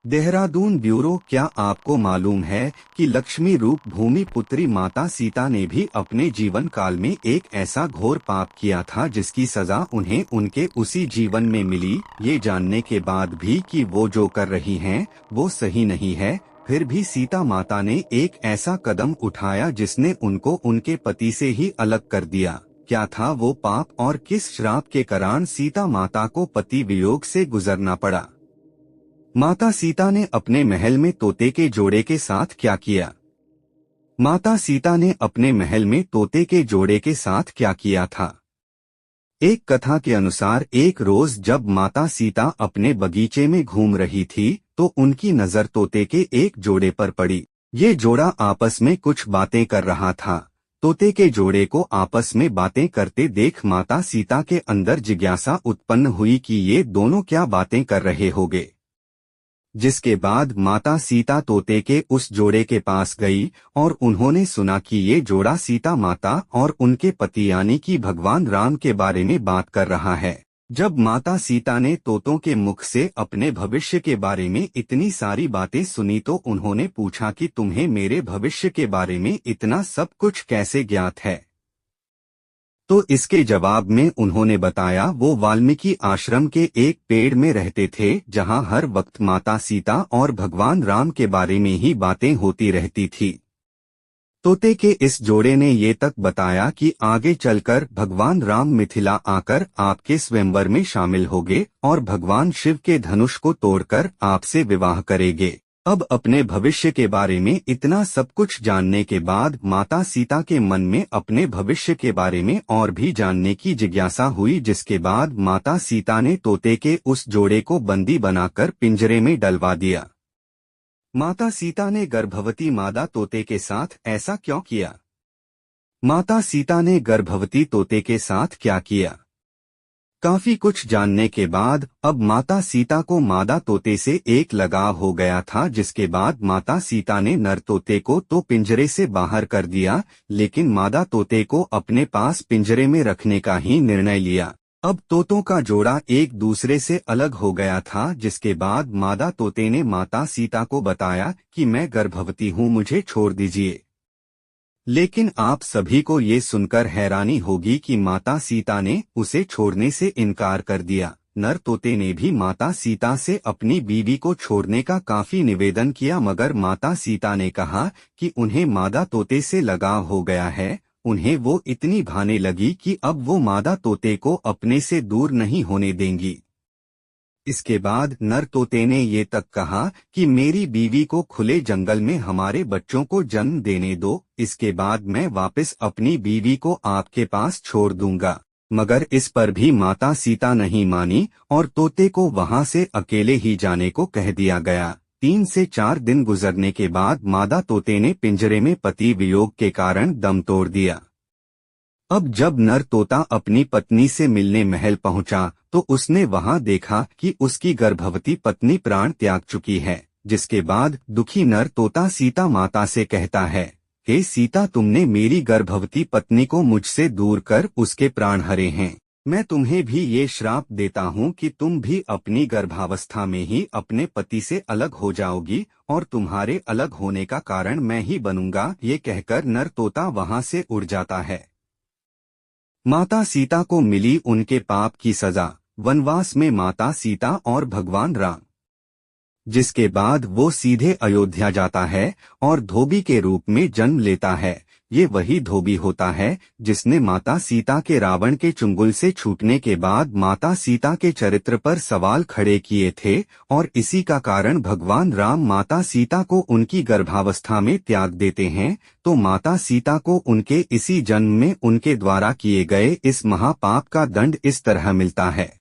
Dehradun bureau. क्या आपको मालूम है कि लक्ष्मी रूप भूमि पुत्री माता सीता ने भी अपने जीवन काल में एक ऐसा घोर पाप किया था जिसकी सजा उन्हें उनके उसी जीवन में मिली। ये जानने के बाद भी कि वो जो कर रही हैं वो सही नहीं है, फिर भी सीता माता ने एक ऐसा कदम उठाया जिसने उनको उनके पति से ही अलग कर दिया। क्या था वो पाप और किस श्राप के कारण सीता माता को पति वियोग से गुजरना पड़ा? माता सीता ने अपने महल में तोते के जोड़े के साथ क्या किया? माता सीता ने अपने महल में तोते के जोड़े के साथ क्या किया था? एक कथा के अनुसार एक रोज जब माता सीता अपने बगीचे में घूम रही थी तो उनकी नजर तोते के एक जोड़े पर पड़ी। ये जोड़ा आपस में कुछ बातें कर रहा था। तोते के जोड़े को आपस में बातें करते देख माता सीता के अंदर जिज्ञासा उत्पन्न हुई कि ये दोनों क्या बातें कर रहे होंगे। जिसके बाद माता सीता तोते के उस जोड़े के पास गई और उन्होंने सुना कि ये जोड़ा सीता माता और उनके पति यानी कि भगवान राम के बारे में बात कर रहा है। जब माता सीता ने तोतों के मुख से अपने भविष्य के बारे में इतनी सारी बातें सुनी तो उन्होंने पूछा कि तुम्हें मेरे भविष्य के बारे में इतना सब कुछ कैसे ज्ञात है? तो इसके जवाब में उन्होंने बताया वो वाल्मीकि आश्रम के एक पेड़ में रहते थे जहां हर वक्त माता सीता और भगवान राम के बारे में ही बातें होती रहती थी। तोते के इस जोड़े ने ये तक बताया कि आगे चलकर भगवान राम मिथिला आकर आपके स्वयंवर में शामिल होंगे और भगवान शिव के धनुष को तोड़कर आपसे विवाह करेंगे। अब अपने भविष्य के बारे में इतना सब कुछ जानने के बाद माता सीता के मन में अपने भविष्य के बारे में और भी जानने की जिज्ञासा हुई, जिसके बाद माता सीता ने तोते के उस जोड़े को बंदी बनाकर पिंजरे में डलवा दिया। माता सीता ने गर्भवती मादा तोते के साथ ऐसा क्यों किया? माता सीता ने गर्भवती तोते के साथ क्या किया? काफी कुछ जानने के बाद अब माता सीता को मादा तोते से एक लगाव हो गया था, जिसके बाद माता सीता ने नर तोते को तो पिंजरे से बाहर कर दिया, लेकिन मादा तोते को अपने पास पिंजरे में रखने का ही निर्णय लिया। अब तोतों का जोड़ा एक दूसरे से अलग हो गया था, जिसके बाद मादा तोते ने माता सीता को बताया कि मैं गर्भवती हूँ, मुझे छोड़ दीजिए। लेकिन आप सभी को ये सुनकर हैरानी होगी कि माता सीता ने उसे छोड़ने से इनकार कर दिया। नर तोते ने भी माता सीता से अपनी बीवी को छोड़ने का काफी निवेदन किया, मगर माता सीता ने कहा कि उन्हें मादा तोते से लगाव हो गया है। उन्हें वो इतनी भाने लगी कि अब वो मादा तोते को अपने से दूर नहीं होने देंगी। इसके बाद नर तोते ने ये तक कहा कि मेरी बीवी को खुले जंगल में हमारे बच्चों को जन्म देने दो, इसके बाद मैं वापस अपनी बीवी को आपके पास छोड़ दूंगा। मगर इस पर भी माता सीता नहीं मानी और तोते को वहां से अकेले ही जाने को कह दिया गया। 3 से 4 दिन गुजरने के बाद मादा तोते ने पिंजरे में पति वियोग के कारण दम तोड़ दिया। अब जब नर तोता अपनी पत्नी से मिलने महल पहुंचा तो उसने वहां देखा कि उसकी गर्भवती पत्नी प्राण त्याग चुकी है, जिसके बाद दुखी नर तोता सीता माता से कहता है, हे सीता, तुमने मेरी गर्भवती पत्नी को मुझसे दूर कर उसके प्राण हरे हैं। मैं तुम्हें भी ये श्राप देता हूँ कि तुम भी अपनी गर्भावस्था में ही अपने पति से अलग हो जाओगी और तुम्हारे अलग होने का कारण मैं ही बनूंगा। ये कहकर नर तोता वहां से उड़ जाता है। माता सीता को मिली उनके पाप की सजा, वनवास में माता सीता और भगवान राम। जिसके बाद वो सीधे अयोध्या जाता है और धोबी के रूप में जन्म लेता है। ये वही धोबी होता है जिसने माता सीता के रावण के चुंगल से छूटने के बाद माता सीता के चरित्र पर सवाल खड़े किए थे, और इसी का कारण भगवान राम माता सीता को उनकी गर्भावस्था में त्याग देते हैं। तो माता सीता को उनके इसी जन्म में उनके द्वारा किए गए इस महापाप का दंड इस तरह मिलता है।